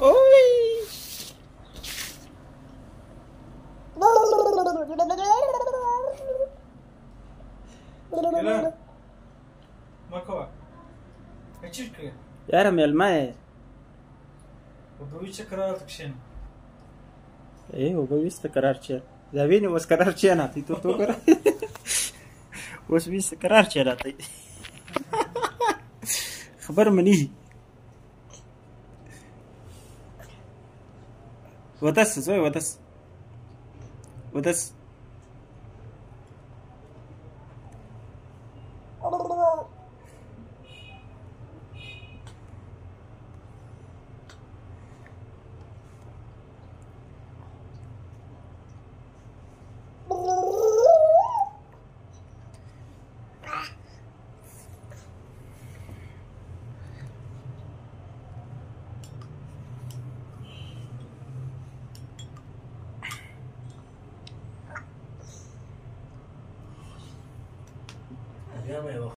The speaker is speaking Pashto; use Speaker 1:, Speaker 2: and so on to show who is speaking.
Speaker 1: Uy.
Speaker 2: يلا ماكوا اتشكي
Speaker 1: يا رمي الماء.
Speaker 2: وبويش كرارتك شنو
Speaker 1: ايه هو بيست قرار شيء زابيني بس قرار شيء انا تي تو قرار بس بيست قرار شيء انا تي خبر مني ودس زوي ودس
Speaker 2: يا ما